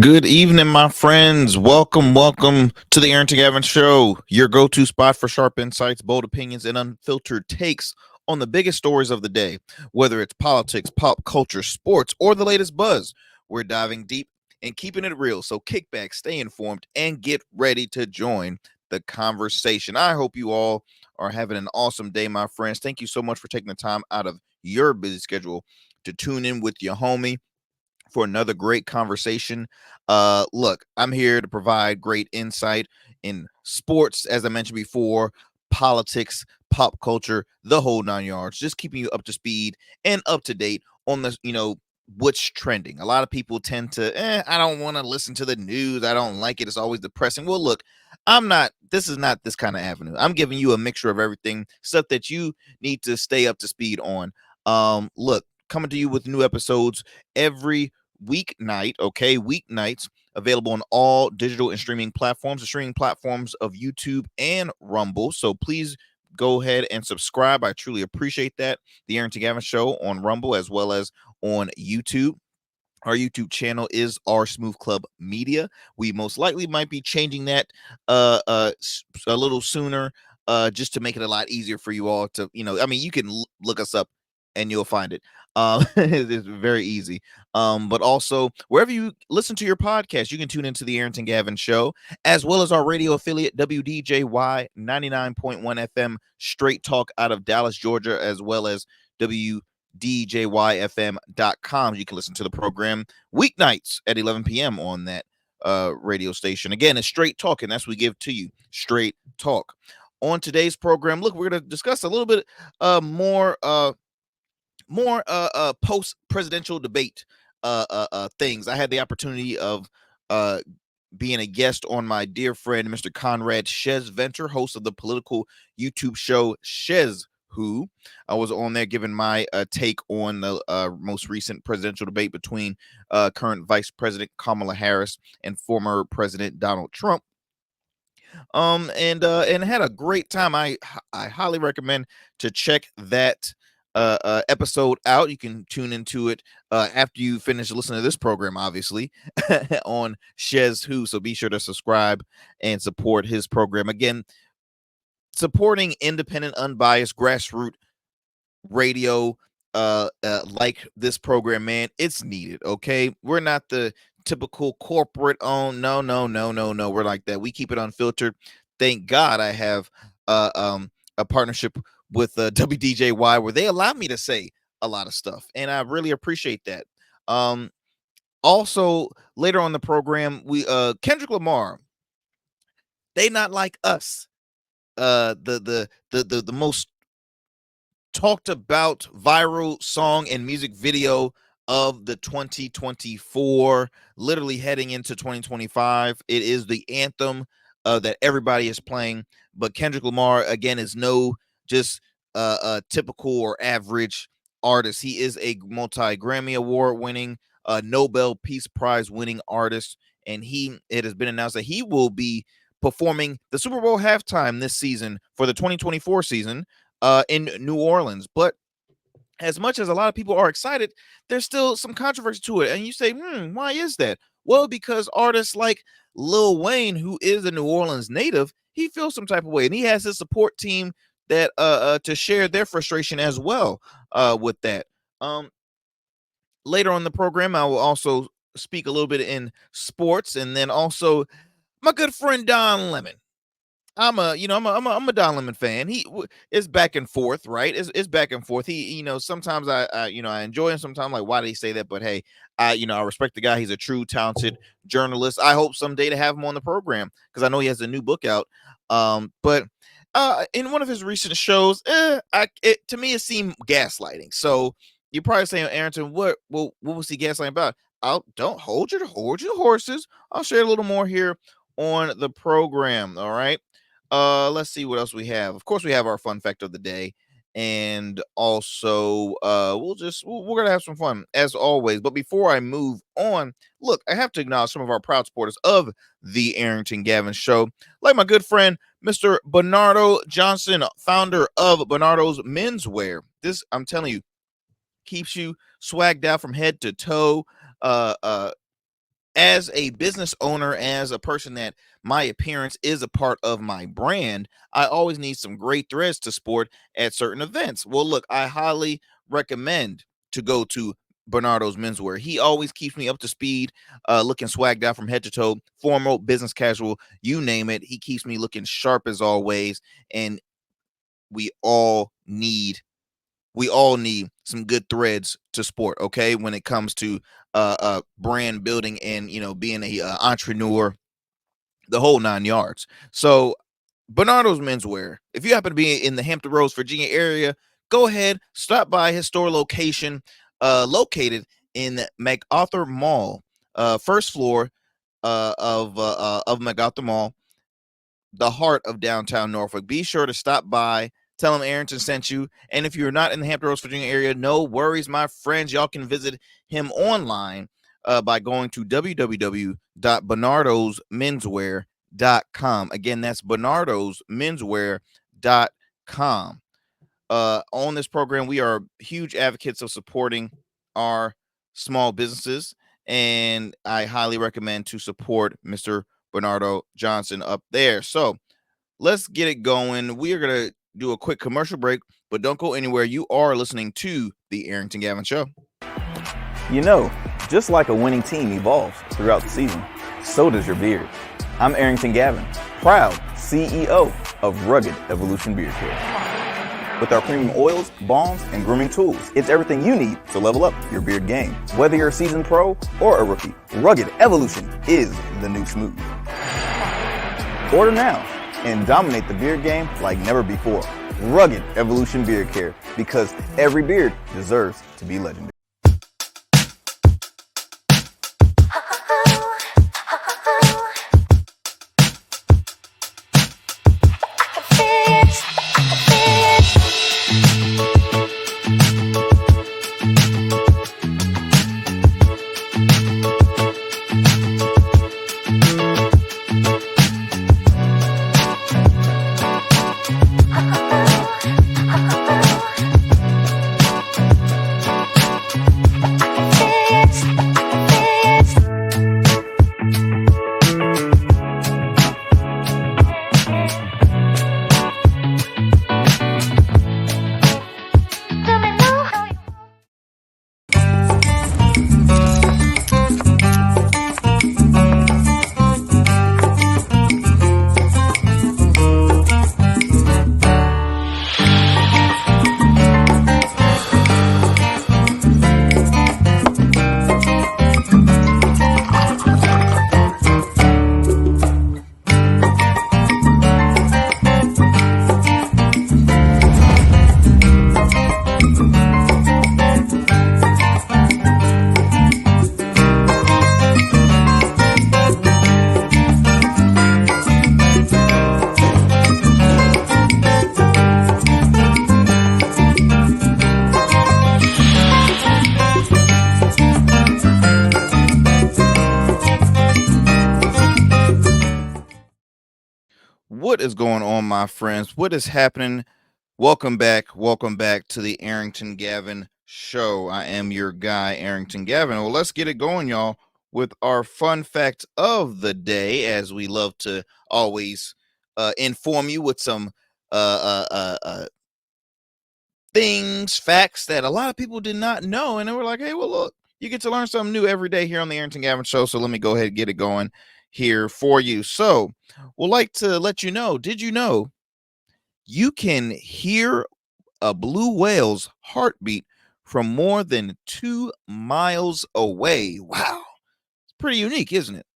Good evening, my friends. Welcome to the Arrington Gavin Show, your go-to spot for sharp insights, bold opinions, and unfiltered takes on the biggest stories of the day. Whether it's politics, pop culture, sports, or the latest buzz, we're diving deep and keeping it real. So kick back, stay informed, and get ready to join the conversation. I hope you all are having an awesome day, my friends. Thank you so much for taking the time out of your busy schedule to tune in with your homie for another great conversation. Look, I'm here to provide great insight in sports, as I mentioned before, politics, pop culture, the whole 9 yards, just keeping you up to speed and up to date on what's trending. A lot of people tend to, I don't want to listen to the news. I don't like it. It's always depressing. Well, look, this is not this kind of avenue. I'm giving you a mixture of everything, stuff that you need to stay up to speed on. Look, coming to you with new episodes every weeknight, okay? Weeknights available on all digital and streaming platforms, the streaming platforms of YouTube and Rumble. So please go ahead and subscribe. I truly appreciate that. The Arrington Gavin Show on Rumble as well as on YouTube. Our YouTube channel is our Smooth Club Media. We most likely might be changing that a little sooner, just to make it a lot easier for you all to, you can look us up and you'll find it. It's very easy. But also wherever you listen to your podcast, you can tune into the Arrington Gavin Show, as well as our radio affiliate WDJY 99.1 FM Straight Talk out of Dallas, Georgia, as well as WDJYFM.com. You can listen to the program weeknights at 11 p.m. on that radio station. Again, it's Straight Talk, and that's what we give to you, straight talk. On today's program, look, we're going to discuss a little bit more post-presidential debate things. I had the opportunity of being a guest on my dear friend, Mr. Conrad Shez Venture, host of the political YouTube show Shez Who. I was on there giving my take on the most recent presidential debate between current Vice President Kamala Harris and former President Donald Trump. And had a great time. I highly recommend to check that episode out. You can tune into it after you finish listening to this program, obviously, on Shez Who. So be sure to subscribe and support his program. Again, supporting independent, unbiased, grassroots radio like this program, man, it's needed. Okay, we're not the typical corporate owned. No, we're like that. We keep it unfiltered. Thank God I have a partnership with WDJY where they allow me to say a lot of stuff, and I really appreciate that. Also, later on the program, we Kendrick Lamar, they not like us. The most talked about viral song and music video of the 2024, literally heading into 2025. It is the anthem that everybody is playing, but Kendrick Lamar, again, is no just typical or average artist. He is a multi-Grammy award winning, Nobel Peace Prize winning artist, and it has been announced that he will be performing the Super Bowl halftime this season for the 2024 season in New Orleans. But as much as a lot of people are excited, there's still some controversy to it. And you say, why is that? Well, because artists like Lil Wayne, who is a New Orleans native, he feels some type of way, and he has his support team that to share their frustration as well with that. Later on in the program, I will also speak a little bit in sports, and then also my good friend Don Lemon. I'm a Don Lemon fan. Is back and forth, right? It's back and forth. He, sometimes I enjoy him. Sometimes like, why did he say that? But hey, I respect the guy. He's a true talented journalist. I hope someday to have him on the program because I know he has a new book out. But in one of his recent shows, to me it seemed gaslighting. So you're probably saying, Arrington, what was he gaslighting about? Don't hold your horses. I'll share a little more here on the program. All right. Let's see what else we have. Of course, we have our fun fact of the day, and also we're gonna have some fun as always. But before I move on, look, I have to acknowledge some of our proud supporters of the Arrington Gavin Show, like my good friend Mr. Bernardo Johnson, founder of Bernardo's Menswear. This, I'm telling you, keeps you swagged out from head to toe. as a business owner, as a person that my appearance is a part of my brand, I always need some great threads to sport at certain events. Well, look, I highly recommend to go to Bernardo's Menswear. He always keeps me up to speed, looking swagged out from head to toe, formal, business casual, you name it. He keeps me looking sharp as always. And we all need some good threads to sport, okay, when it comes to brand building and being a entrepreneur, the whole 9 yards. So Bernardo's Menswear, if you happen to be in the Hampton Roads, Virginia area, go ahead, stop by his store location, located in MacArthur Mall, first floor of MacArthur Mall, the heart of downtown Norfolk. Be sure to stop by. Tell him Arrington sent you. And if you're not in the Hampton Roads, Virginia area, no worries, my friends. Y'all can visit him online by going to www.bernardosmenswear.com. Again, that's bernardosmenswear.com. On this program, we are huge advocates of supporting our small businesses, and I highly recommend to support Mr. Bernardo Johnson up there. So let's get it going. We are going to do a quick commercial break, but don't go anywhere. You are listening to the Arrington Gavin Show. You know, just like a winning team evolves throughout the season, so does your beard. I'm Arrington Gavin, proud CEO of Rugged Evolution Beard Care. With our premium oils, balms, and grooming tools, it's everything you need to level up your beard game. Whether you're a seasoned pro or a rookie, Rugged Evolution is the new smooth. Order now and dominate the beard game like never before. Rugged Evolution Beard Care, because every beard deserves to be legendary. What is going on, my friends? What is happening? Welcome back. Welcome back to the Arrington Gavin Show. I am your guy, Arrington Gavin. Well, let's get it going, y'all, with our fun fact of the day, as we love to always inform you with some things, facts that a lot of people did not know. And they were like, hey, well, look, you get to learn something new every day here on the Arrington Gavin Show. So let me go ahead and get it going here for you. So we'd like to let you know, did you know you can hear a blue whale's heartbeat from more than 2 miles away? Wow. It's pretty unique, isn't it?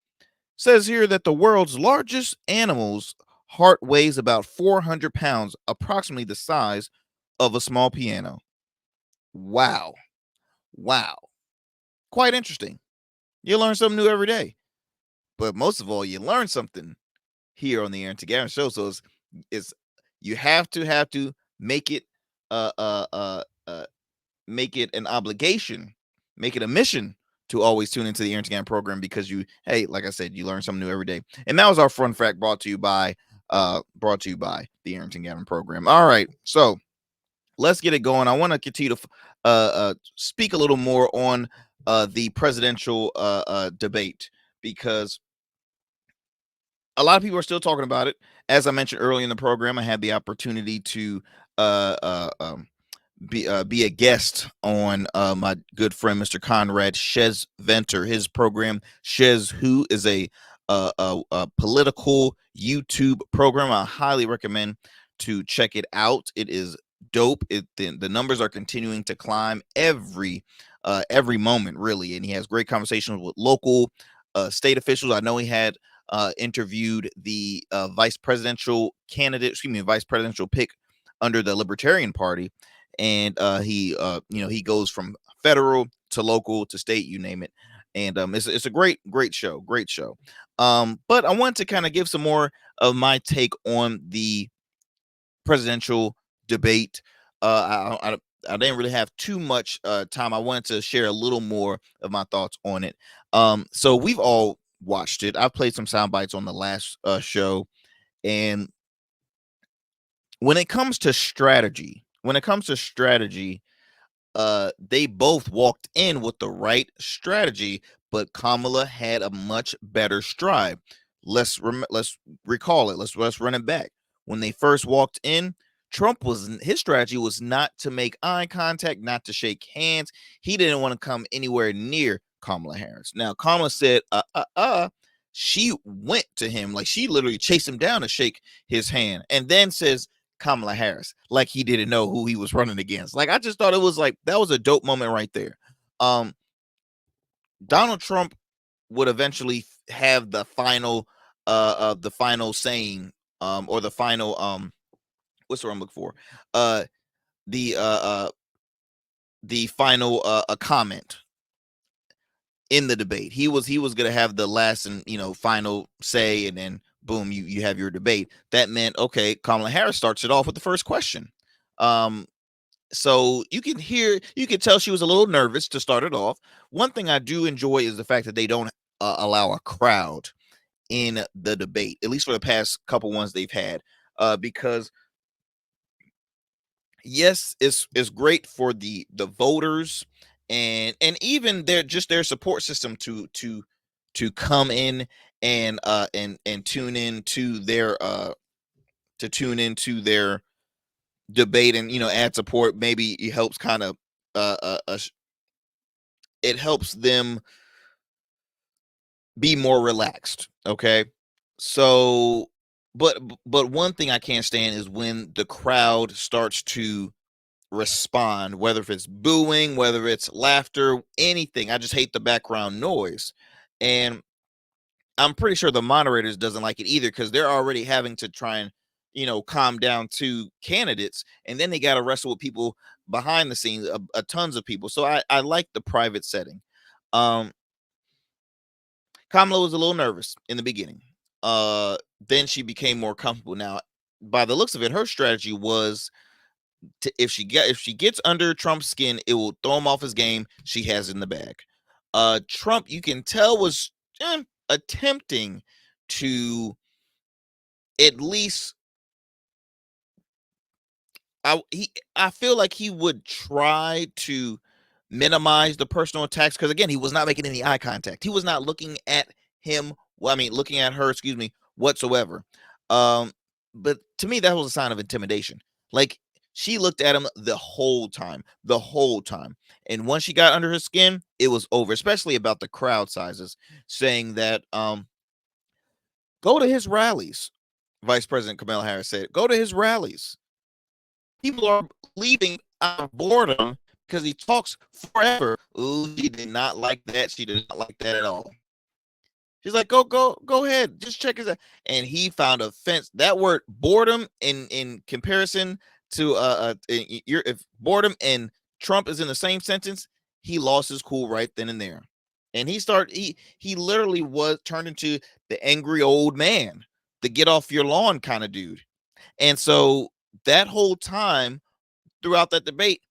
Says here that the world's largest animal's heart weighs about 400 pounds, approximately the size of a small piano. Wow. Wow. Quite interesting. You learn something new every day. But most of all, you learn something here on the Arrington Gavin Show. So it's you have to make it make it an obligation, make it a mission to always tune into the Arrington Gavin program, because like I said, you learn something new every day. And that was our fun fact brought to you by the Arrington Gavin program. All right, so let's get it going. I want to continue to speak a little more on the presidential debate because a lot of people are still talking about it. As I mentioned earlier in the program, I had the opportunity to uh, uh, um, be a guest on my good friend Mr. Conrad Shez Venter. His program Shez Who is a political YouTube program. I highly recommend to check it out. It is dope. The numbers are continuing to climb every moment, really, and he has great conversations with local state officials. I know he had interviewed the vice presidential candidate, vice presidential pick under the Libertarian Party, and he goes from federal to local to state, you name it. And it's a great show. But I want to kind of give some more of my take on the presidential debate. I didn't really have too much time. I wanted to share a little more of my thoughts on it. So we've all watched it. I've played some sound bites on the last show, and when it comes to strategy, they both walked in with the right strategy, but Kamala had a much better stride. Let's recall it. Let's run it back. When they first walked in, his strategy was not to make eye contact, not to shake hands. He didn't want to come anywhere near Kamala Harris. Now Kamala said, she went to him, like she literally chased him down to shake his hand, and then says, Kamala Harris, like he didn't know who he was running against. Like I just thought it was like that was a dope moment right there. Donald Trump would eventually have the final saying, or the final what's the word I'm looking for? The final a comment in the debate. He was going to have the last and final say, and then boom, you have your debate. That meant, okay, Kamala Harris starts it off with the first question. So you can tell she was a little nervous to start it off. One thing I do enjoy is the fact that they don't allow a crowd in the debate, at least for the past couple ones they've had, because yes, it's great for the voters and even their support system to come in and tune in to their debate, and add support. Maybe it helps kind of it helps them be more relaxed. Okay, so but one thing I can't stand is when the crowd starts to respond, whether if it's booing, whether it's laughter, anything. I just hate the background noise. And I'm pretty sure the moderators doesn't like it either, because they're already having to try and calm down two candidates, and then they got to wrestle with people behind the scenes, a tons of people. So I like the private setting. um Kamala was a little nervous in the beginning. Then she became more comfortable. Now, by the looks of it, her strategy was if she gets under Trump's skin, it will throw him off his game. She has it in the bag. Trump, you can tell, was attempting to at least. I feel like he would try to minimize the personal attacks, because again, he was not making any eye contact. He was not looking at him. Well, I mean, looking at her, excuse me, whatsoever. But to me, that was a sign of intimidation. Like, she looked at him the whole time. And once she got under her skin, it was over, especially about the crowd sizes, saying that go to his rallies. Vice President Kamala Harris said, go to his rallies. People are leaving out of boredom because he talks forever. Ooh, she did not like that. She did not like that at all. She's like, go ahead, just check his out. And he found offense. That word boredom in comparison to if boredom and Trump is in the same sentence, he lost his cool right then and there. And he literally was turned into the angry old man, the get off your lawn kind of dude. And so that whole time throughout that debate,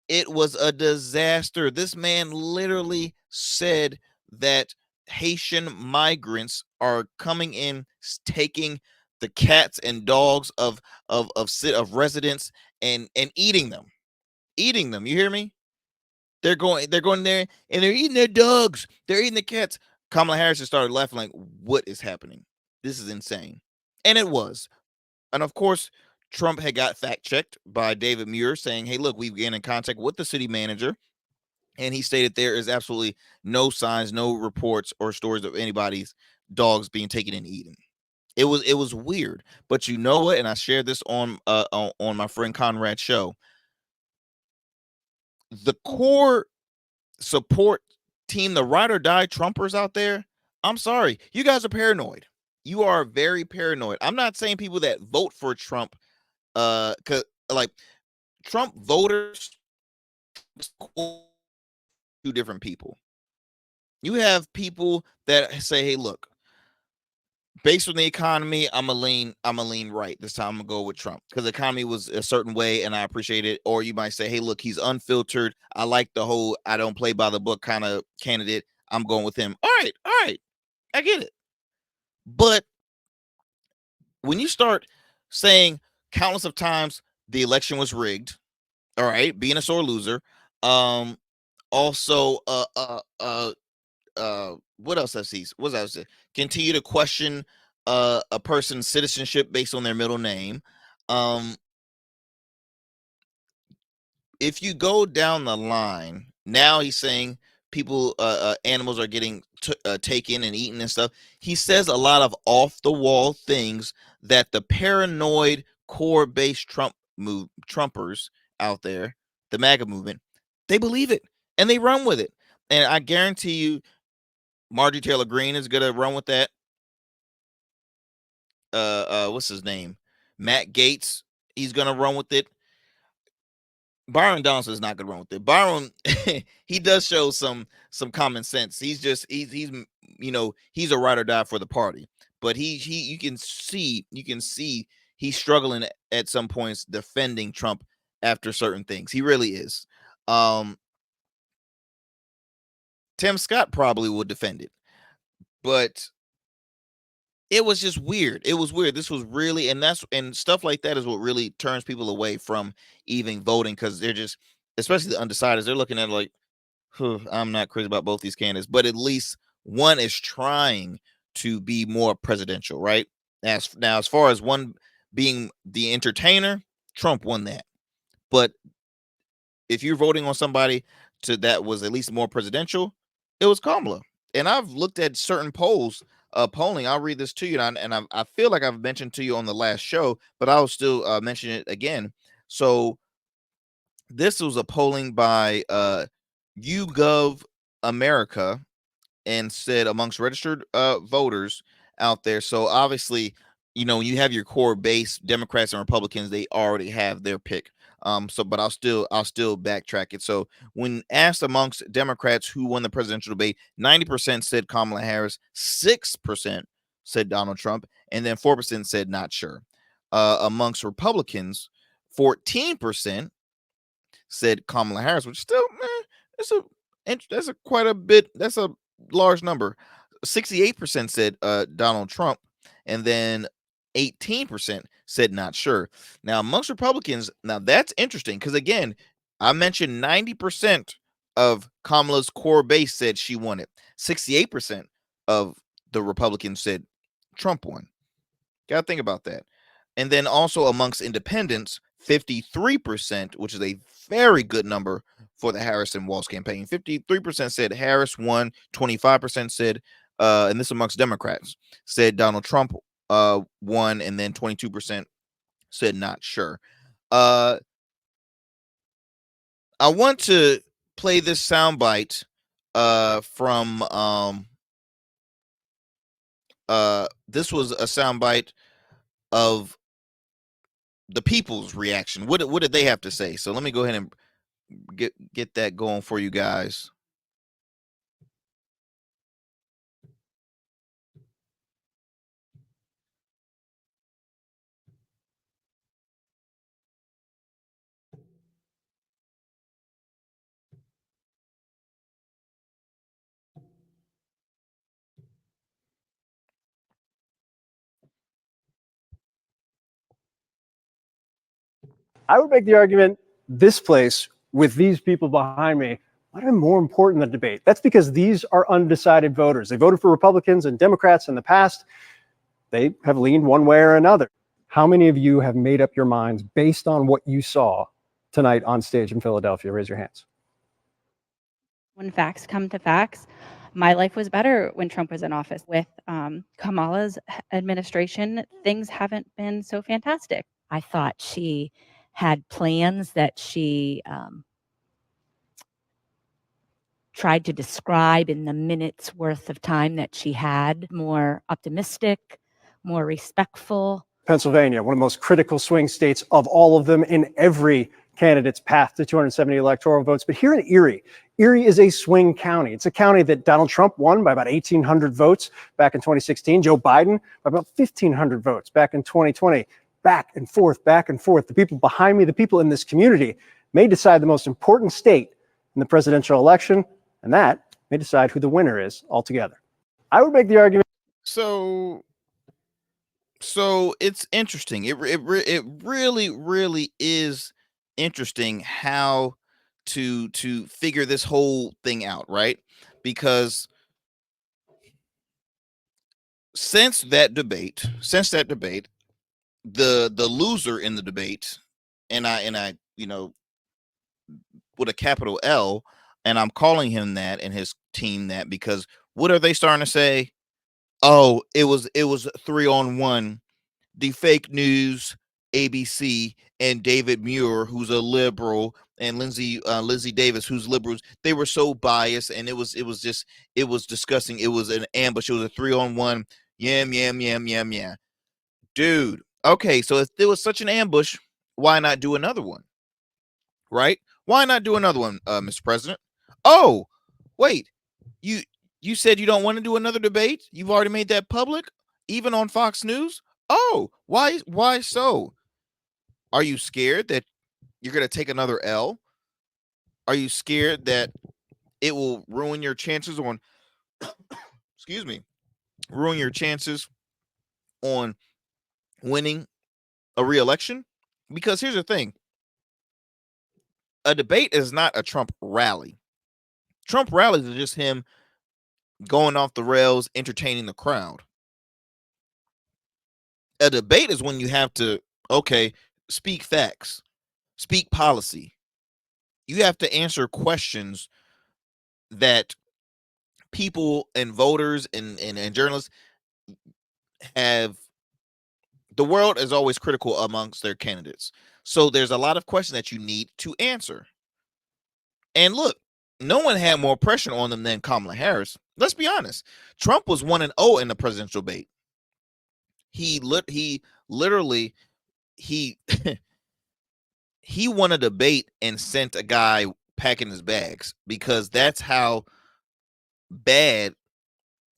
it was a disaster. This man literally said that Haitian migrants are coming in, taking the cats and dogs of residents and eating them. You hear me? They're going there and they're eating their dogs. They're eating the cats. Kamala Harris just started laughing like, what is happening? This is insane. And it was. And of course, Trump had got fact checked by David Muir saying, hey, look, we've been in contact with the city manager. And he stated there is absolutely no signs, no reports or stories of anybody's dogs being taken and eaten. It was weird. But you know what? And I shared this on my friend Conrad's show. The core support team, the ride or die Trumpers out there, I'm sorry, you guys are paranoid. You are very paranoid. I'm not saying people that vote for Trump, cause like Trump voters, two different people. You have people that say, hey, look, based on the economy, I'm a lean right. This time I'm gonna go with Trump because the economy was a certain way and I appreciate it. Or you might say, hey, look, he's unfiltered. I like the whole I don't play by the book kind of candidate. I'm going with him. All right. I get it. But when you start saying countless of times the election was rigged, all right, being a sore loser, also what else I see? What else? Continue to question a person's citizenship based on their middle name. If you go down the line, now he's saying people, animals are getting taken and eaten and stuff. He says a lot of off the wall things that the paranoid core based Trumpers out there, the MAGA movement, they believe it and they run with it. And I guarantee you, Marjorie Taylor Greene is gonna run with that. What's his name? Matt Gaetz. He's gonna run with it. Byron Donaldson is not gonna run with it. Byron, he does show some common sense. He's he's a ride or die for the party. But he you can see he's struggling at some points defending Trump after certain things. He really is. Tim Scott probably would defend it, but it was just weird. It was weird. This was really, and stuff like that is what really turns people away from even voting because they're just, especially the undecideds, they're looking at it like, I'm not crazy about both these candidates, but at least one is trying to be more presidential, right? As far as one being the entertainer, Trump won that. But if you're voting on somebody that was at least more presidential, it was Kamala. And I've looked at certain polling. I'll read this to you, and I feel like I've mentioned to you on the last show, but I'll still mention it again. So this was a polling by YouGov America, and said amongst registered voters out there. So obviously, when you have your core base, Democrats and Republicans, they already have their pick. But I'll still backtrack it. So when asked amongst Democrats who won the presidential debate, 90% said Kamala Harris, 6% said Donald Trump, and then 4% said not sure. Amongst Republicans, 14% said Kamala Harris, which still, that's a quite a bit. That's a large number. 68% said Donald Trump, and then 18% said not sure. Now, amongst Republicans, now that's interesting because again, I mentioned 90% of Kamala's core base said she won it. 68% of the Republicans said Trump won. Gotta think about that. And then also amongst independents, 53%, which is a very good number for the Harris and Walz campaign. 53% said Harris won, 25% said, and this amongst Democrats, said Donald Trump won, and then 22% said not sure. I want to play this soundbite from this was a soundbite of the people's reaction. What did they have to say? So let me go ahead and get that going for you guys. I would make the argument this place with these people behind me might have been more important than the debate. That's because these are undecided voters. They voted for Republicans and Democrats in the past. They have leaned one way or another. How many of you have made up your minds based on what you saw tonight on stage in Philadelphia? Raise your hands. When facts come to facts, my life was better when Trump was in office. With Kamala's administration, things haven't been so fantastic. I thought she had plans that she tried to describe in the minutes worth of time that she had, more optimistic, more respectful. Pennsylvania, one of the most critical swing states of all of them in every candidate's path to 270 electoral votes. But here in Erie is a swing county. It's a county that Donald Trump won by about 1,800 votes back in 2016. Joe Biden by about 1,500 votes back in 2020. Back and forth, back and forth. The people behind me, the people in this community may decide the most important state in the presidential election, and that may decide who the winner is altogether. I would make the argument. So it's interesting. It really is interesting how to figure this whole thing out, right? Because since that debate, the loser in the debate, and I with a capital L, and I'm calling him that and his team that, because what are they starting to say? Oh, it was 3-on-1. The fake news, ABC, and David Muir, who's a liberal, and Lindsay Davis, who's liberals. They were so biased, and it was disgusting. It was an ambush. It was a 3-on-1. Yeah. Dude. Okay, so if there was such an ambush, why not do another one? Right? Why not do another one, Mr. President? Oh, wait. You said you don't want to do another debate? You've already made that public, even on Fox News? Oh, why so? Are you scared that you're going to take another L? Are you scared that it will ruin your chances on ruin your chances on winning a re-election? Because here's the thing. A debate is not a Trump rally. Trump rallies are just him going off the rails, entertaining the crowd. A debate is when you have to, speak facts, speak policy. You have to answer questions that people and voters and journalists have. The world is always critical amongst their candidates. So there's a lot of questions that you need to answer. And look, no one had more pressure on them than Kamala Harris. Let's be honest. Trump was 1-0 in the presidential debate. He literally he won a debate and sent a guy packing his bags, because that's how bad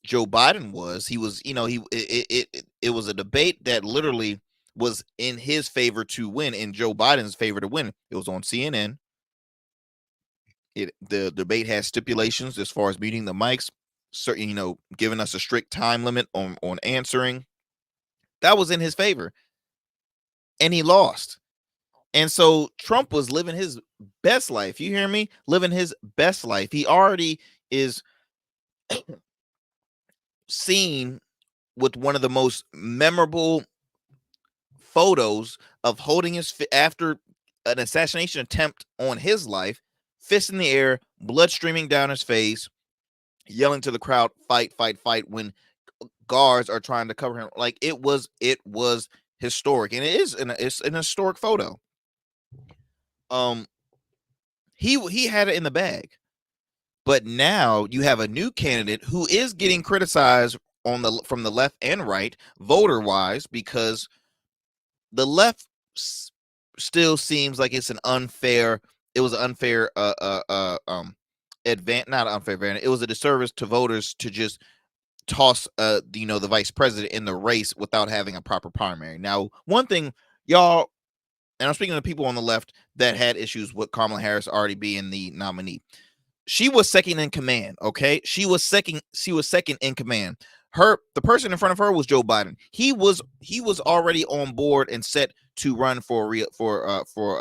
Joe Biden was. He was, it was a debate that literally was in his favor to win, in Joe Biden's favor to win. It was on CNN. The debate has stipulations as far as muting the mics, certain, giving us a strict time limit on answering. That was in his favor, and he lost. And so Trump was living his best life. You hear me? Living his best life. He already is seen with one of the most memorable photos of holding his after an assassination attempt on his life, fist in the air, blood streaming down his face, yelling to the crowd, fight, fight, fight, when guards are trying to cover him. Like, it was historic, and it's an historic photo. He had it in the bag. But now you have a new candidate who is getting criticized from the left and right, voter wise, because the left still seems like it's an unfair. It was an unfair not unfair advantage. It was a disservice to voters to just toss the vice president in the race without having a proper primary. Now, one thing, y'all, and I'm speaking to people on the left that had issues with Kamala Harris already being the nominee. She was second in command. Okay, she was second in command. The person in front of her was Joe Biden. He was already on board and set to run for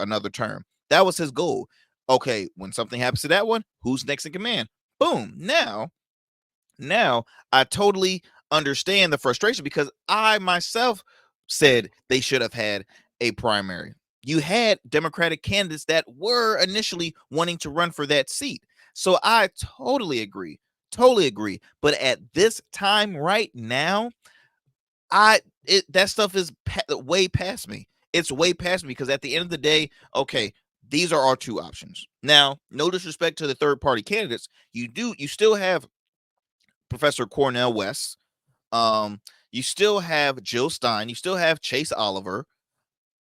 another term. That was his goal. Okay, when something happens to that one, who's next in command? Boom. Now I totally understand the frustration because I myself said they should have had a primary. You had Democratic candidates that were initially wanting to run for that seat. So I totally agree. Totally agree. But at this time right now, that stuff is way past me. It's way past me because at the end of the day, okay, these are our two options. Now, no disrespect to the third party candidates, you still have Professor Cornel West. You still have Jill Stein. You still have Chase Oliver.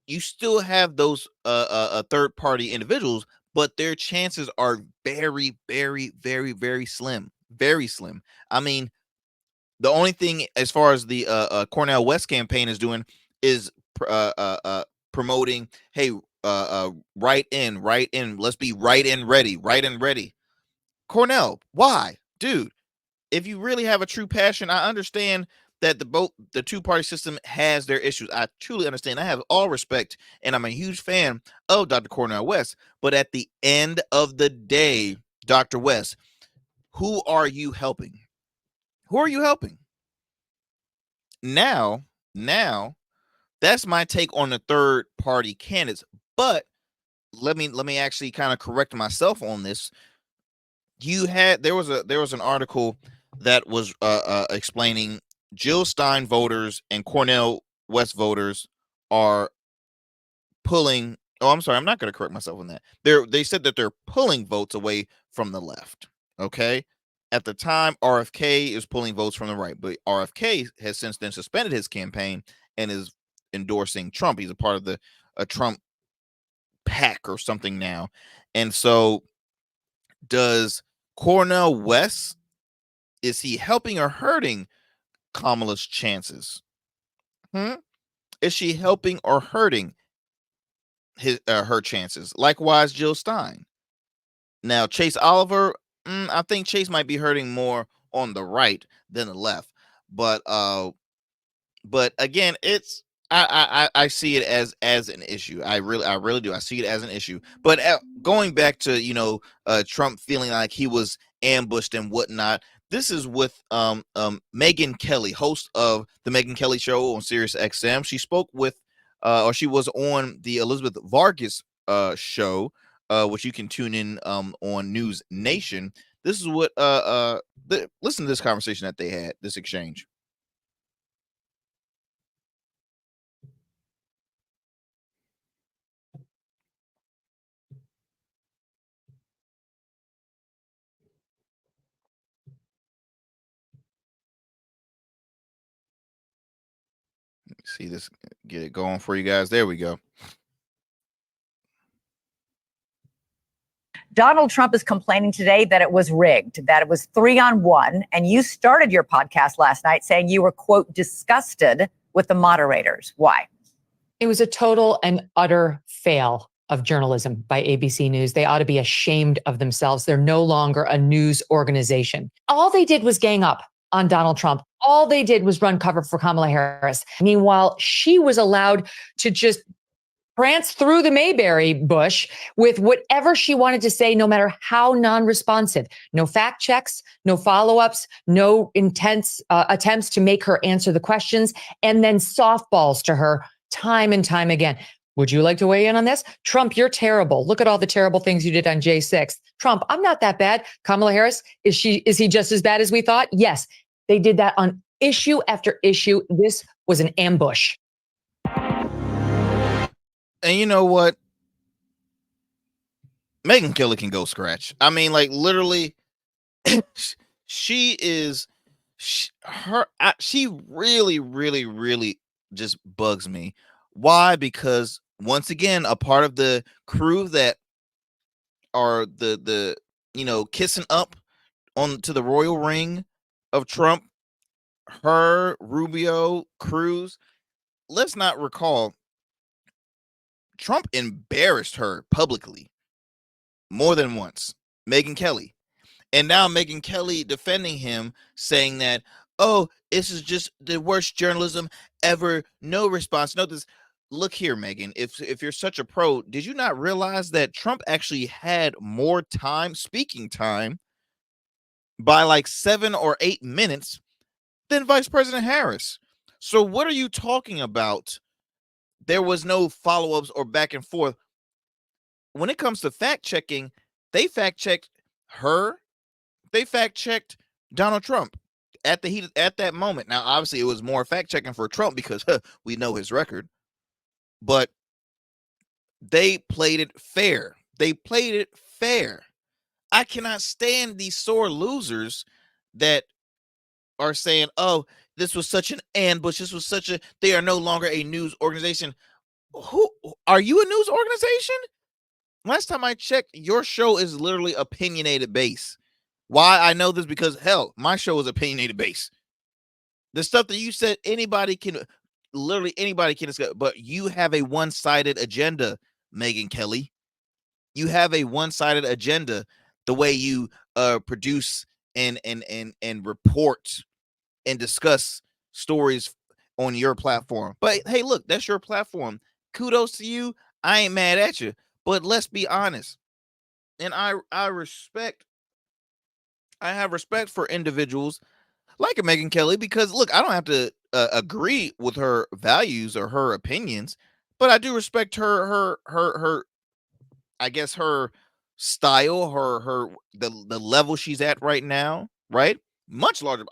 You still have those third party individuals, but their chances are very, very, very, very slim. Very slim. I mean, the only thing as far as the Cornel West campaign is doing is promoting, hey, write in. Let's be right in ready. Cornel, why, dude? If you really have a true passion, I understand that the two-party system has their issues. I truly understand. I have all respect, and I'm a huge fan of Dr. Cornel West. But at the end of the day, Dr. West, who are you helping? Who are you helping? Now, that's my take on the third-party candidates. But let me actually kind of correct myself on this. There was an article that was explaining Jill Stein voters and Cornel West voters are pulling. Oh, I'm sorry, I'm not going to correct myself on that. They said that they're pulling votes away from the left. Okay, at the time, RFK is pulling votes from the right, but RFK has since then suspended his campaign and is endorsing Trump. He's a part of a Trump pack or something now, and so does Cornel West, is he helping or hurting Kamala's chances? Is she helping or hurting her chances? Likewise, Jill Stein. Now, Chase Oliver, I think Chase might be hurting more on the right than the left. But again, it's I see it as an issue. I really do. I see it as an issue. But going back to Trump feeling like he was ambushed and whatnot, this is with Megyn Kelly, host of the Megyn Kelly Show on Sirius XM. She spoke with or she was on the Elizabeth Vargas show, which you can tune in on News Nation. This is what listen to this conversation that they had, this exchange. See this, get it going for you guys. There we go. Donald Trump is complaining today that it was rigged, that it was 3-on-1. And you started your podcast last night saying you were, quote, disgusted with the moderators. Why? It was a total and utter fail of journalism by ABC News. They ought to be ashamed of themselves. They're no longer a news organization. All they did was gang up on Donald Trump. All they did was run cover for Kamala Harris. Meanwhile, she was allowed to just prance through the Mayberry bush with whatever she wanted to say, no matter how non-responsive. No fact checks, no follow-ups, no intense attempts to make her answer the questions, and then softballs to her time and time again. Would you like to weigh in on this? Trump, you're terrible. Look at all the terrible things you did on J6. Trump, I'm not that bad. Kamala Harris, is he just as bad as we thought? Yes. They did that on issue after issue. This was an ambush. And you know what? Megyn Kelly can go scratch. I mean, like literally, she really, really, really just bugs me. Why? Because once again, a part of the crew that are the kissing up on to the royal ring of Trump, her, Rubio, Cruz. Let's not recall, Trump embarrassed her publicly more than once, Megyn Kelly. And now Megyn Kelly defending him, saying that, oh, this is just the worst journalism ever. No response. No, this. look here, Megan, if you're such a pro, did you not realize that Trump actually had more time, speaking time, by like 7 or 8 minutes than Vice President Harris? So what are you talking about? There was no follow-ups or back and forth. When it comes to fact checking, they fact checked her, they fact checked Donald Trump at that moment. Now, obviously, it was more fact checking for Trump because we know his record, but they played it fair. They played it fair. I cannot stand these sore losers that are saying, "Oh, this was such an ambush. This was such a." They are no longer a news organization. Who are you? A news organization? Last time I checked, your show is literally opinionated base. Why I know this? Because hell, my show is opinionated base. The stuff that you said, anybody can discuss, but you have a one-sided agenda, Megyn Kelly. You have a one-sided agenda. The way you produce and report and discuss stories on your platform. But hey, look, that's your platform. Kudos to you. I ain't mad at you. But let's be honest. And I have respect for individuals like a Megyn Kelly, because look, I don't have to agree with her values or her opinions, but I do respect her I guess her style, the level she's at right now, right? Much larger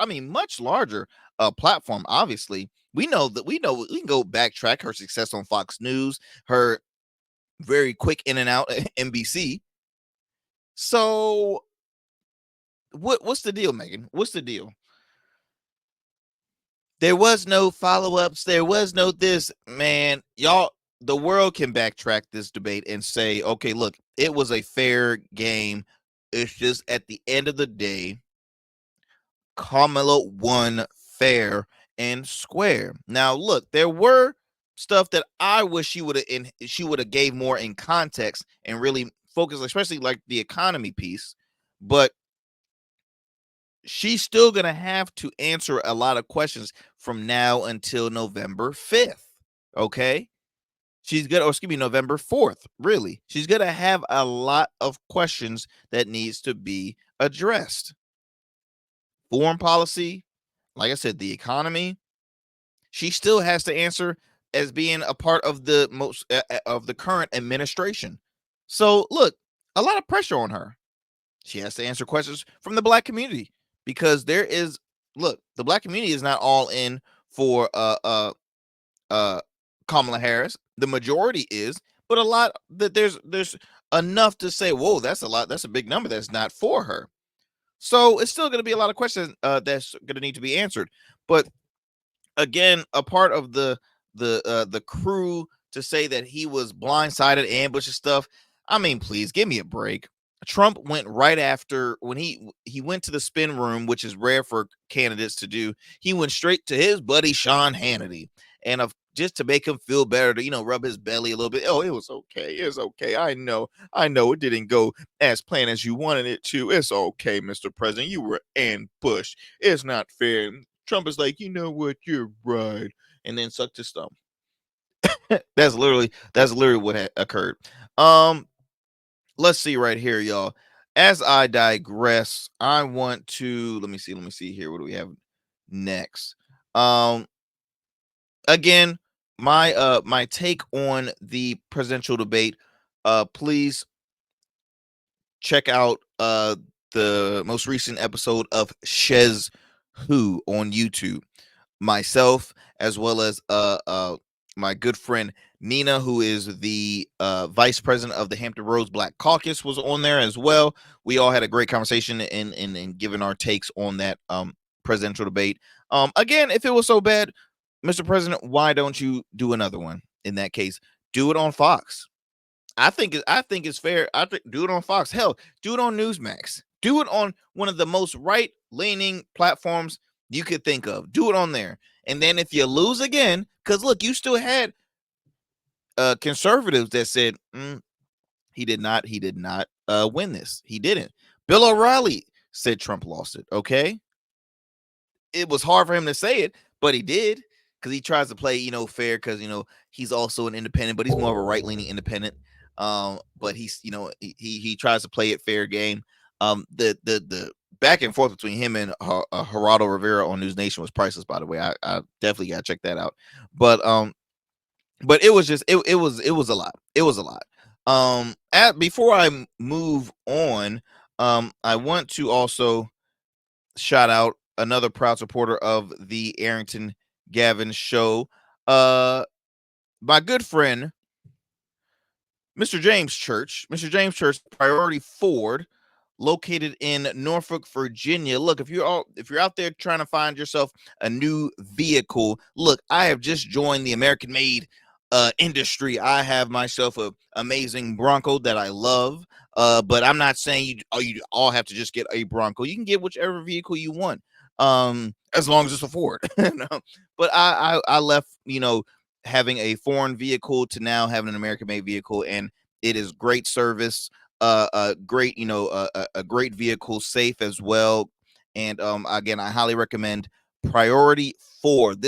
platform. Obviously, we can go backtrack her success on Fox News, her very quick in and out at NBC. So what's the deal, Megan? What's the deal? There was no follow-ups. There was no this, man. Y'all, the world can backtrack this debate and say, okay, look, it was a fair game. It's just at the end of the day, Kamala won fair and square. Now, look, there were stuff that I wish she would have gave more in context and really focused, especially like the economy piece. But she's still going to have to answer a lot of questions from now until November 5th. Okay. November 4th. Really. She's going to have a lot of questions that needs to be addressed. Foreign policy, like I said, the economy, she still has to answer as being a part of the current administration. So look, a lot of pressure on her. She has to answer questions from the Black community, because the Black community is not all in for Kamala Harris. The majority is, but a lot that there's enough to say, whoa, that's a lot. That's a big number. That's not for her. So it's still going to be a lot of questions that's going to need to be answered. But again, a part of the crew to say that he was blindsided, ambushed and stuff. I mean, please give me a break. Trump went right after, when he went to the spin room, which is rare for candidates to do. He went straight to his buddy Sean Hannity, and just to make him feel better, to rub his belly a little bit. Oh, it was okay. It's okay. I know it didn't go as planned as you wanted it to. It's okay, Mr. President. You were ambushed. It's not fair. Trump is like, you know what? You're right, and then sucked his thumb. That's literally what occurred. Let's see right here, y'all. As I digress, I want to let me see here. What do we have next? Again, my take on the presidential debate. Please check out the most recent episode of Shez Who on YouTube. Myself, as well as my good friend Nina, who is the vice president of the Hampton Roads Black Caucus, was on there as well. We all had a great conversation in giving our takes on that presidential debate. Again, if it was so bad, Mr. President, why don't you do another one? In that case, do it on Fox. I think it's fair. Do it on Fox. Hell, do it on Newsmax. Do it on one of the most right-leaning platforms you could think of. Do it on there. And then if you lose again, because look, you still had conservatives that said he did not win this. He didn't. Bill O'Reilly said Trump lost it. Okay, it was hard for him to say it, but he did. because he tries to play, fair, because he's also an independent, but he's more of a right-leaning independent. But he's, he tries to play it fair game. The back and forth between him and Geraldo Rivera on News Nation was priceless, by the way. I definitely gotta check that out. But it was just it was a lot. It was a lot. Before I move on, I want to also shout out another proud supporter of the Arrington Gavin Show. My good friend, Mr. James Church, Priority Ford, located in Norfolk, Virginia. Look, if you're out there trying to find yourself a new vehicle, look, I have just joined the American-made industry. I have myself a amazing Bronco that I love. But I'm not saying you all have to just get a Bronco. You can get whichever vehicle you want, as long as it's a Ford. But I left, having a foreign vehicle to now having an American-made vehicle, and it is great service, a great, a great vehicle, safe as well. And again, I highly recommend Priority Ford.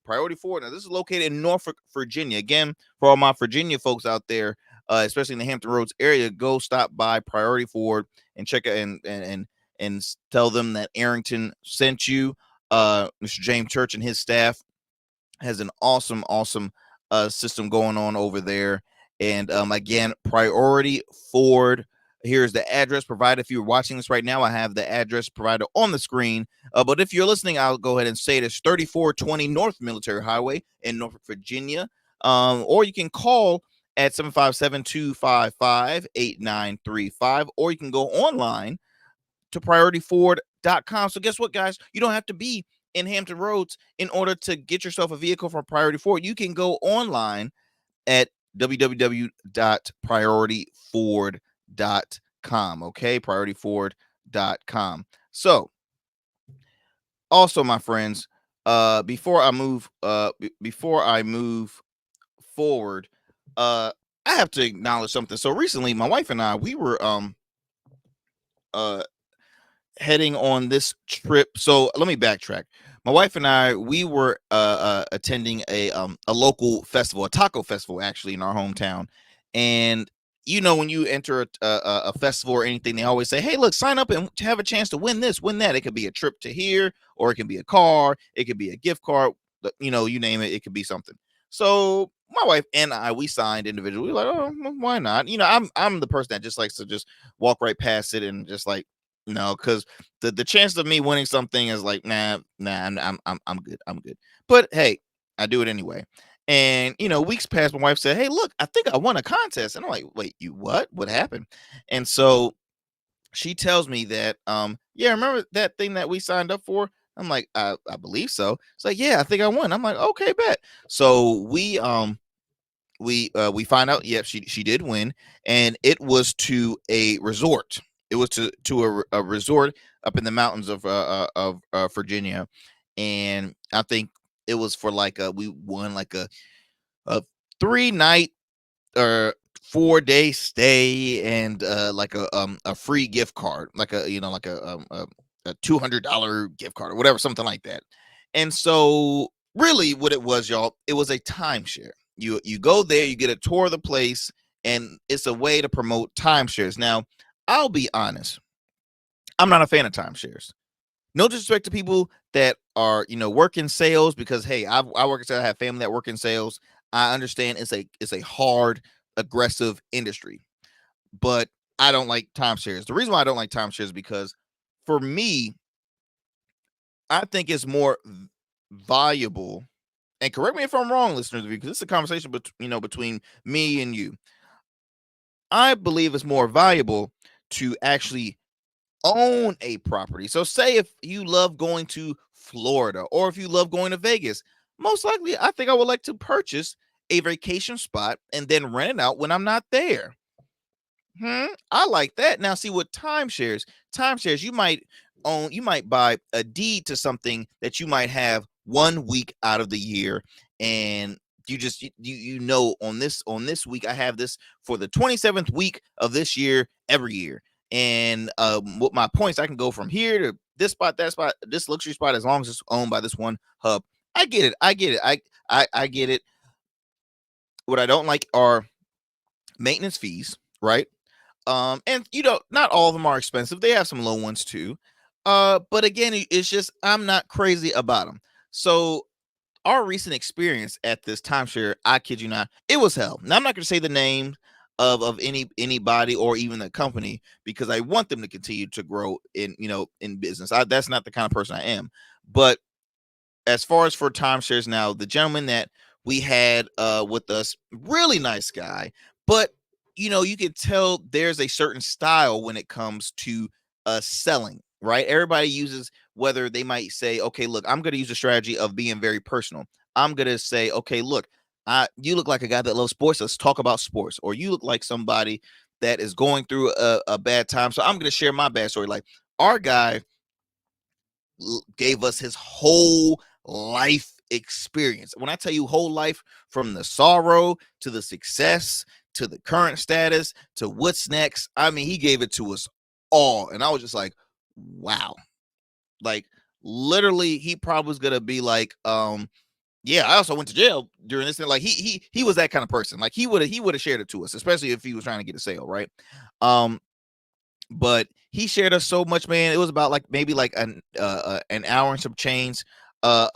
Priority Ford. Now, this is located in Norfolk, Virginia. Again, for all my Virginia folks out there, especially in the Hampton Roads area, go stop by Priority Ford and check it and tell them that Arrington sent you. Mr. James Church and his staff has an awesome system going on over there. And again, Priority Ford. Here's the address provided. If you're watching this right now, I have the address provided on the screen. But if you're listening, I'll go ahead and say it. It's 3420 North Military Highway in Norfolk, Virginia. Or you can call at 757-255-8935, or you can go online to priorityford.com. So guess what, guys? You don't have to be in Hampton Roads in order to get yourself a vehicle from Priority Ford. You can go online at www.priorityford.com. Okay, priorityford.com. So also, my friends, before I move forward, I have to acknowledge something. So recently, my wife and I, we were heading on this trip. So let me backtrack. My wife and I, we were attending a local festival, a taco festival, actually, in our hometown. And when you enter a festival or anything, they always say, "Hey, look, sign up and have a chance to win this, win that." It could be a trip to here, or it can be a car, it could be a gift card. You name it, it could be something. So my wife and I, we signed individually. We're like, oh, why not? I'm the person that just likes to just walk right past it and just like, no, because the chance of me winning something is like, nah, I'm good. But hey, I do it anyway. And weeks passed. My wife said, "Hey, look, I think I won a contest." And I'm like, "Wait, you what? What happened?" And so she tells me that, yeah, remember that thing that we signed up for? I'm like, I believe so. It's like, yeah, I think I won. I'm like, okay, bet. So we find out, yep, she did win, and it was to a resort. It was to a resort up in the mountains of Virginia, and I think it was for like we won like a 3-night or 4-day stay, and like a free gift card, like a $200 gift card or whatever, something like that. And so really what it was, y'all, it was a timeshare. You go there, you get a tour of the place, and it's a way to promote timeshares. Now, I'll be honest, I'm not a fan of timeshares. No disrespect to people that are, work in sales, because hey, I work in sales, I have family that work in sales. I understand it's a hard, aggressive industry, but I don't like timeshares. The reason why I don't like timeshares is because for me, I think it's more valuable, and correct me if I'm wrong, listeners, because it's a conversation between me and you. I believe it's more valuable to actually own a property. So say if you love going to Florida, or if you love going to Vegas, most likely I think I would like to purchase a vacation spot and then rent it out when I'm not there. I like that. Now, see, with timeshares, you might buy a deed to something that you might have 1 week out of the year, and you just on this week I have this for the 27th week of this year every year. And with my points, I can go from here to this spot, that spot, this luxury spot, as long as it's owned by this one hub. I get it. I get it. I get it. What I don't like are maintenance fees, right? And not all of them are expensive. They have some low ones too. But again, it's just I'm not crazy about them. So our recent experience at this timeshare, I kid you not, it was hell. Now I'm not going to say the name of anybody or even the company because I want them to continue to grow in business. That's not the kind of person I am. But as far as for timeshares now, the gentleman that we had with us, really nice guy, but you can tell there's a certain style when it comes to selling, right? Everybody uses, whether they might say, okay, look, I'm going to use a strategy of being very personal. I'm going to say, okay, look, you look like a guy that loves sports. Let's talk about sports. Or you look like somebody that is going through a bad time. So I'm going to share my bad story. Like our guy gave us his whole life experience. When I tell you whole life, from the sorrow to the success to the current status to what's next, I mean, he gave it to us all. And I was just like, wow. Like literally, he probably was gonna be like, yeah, I also went to jail during this thing. Like he was that kind of person. Like he would have shared it to us, especially if he was trying to get a sale, right? But he shared us so much, man. It was about like maybe like an hour and some change of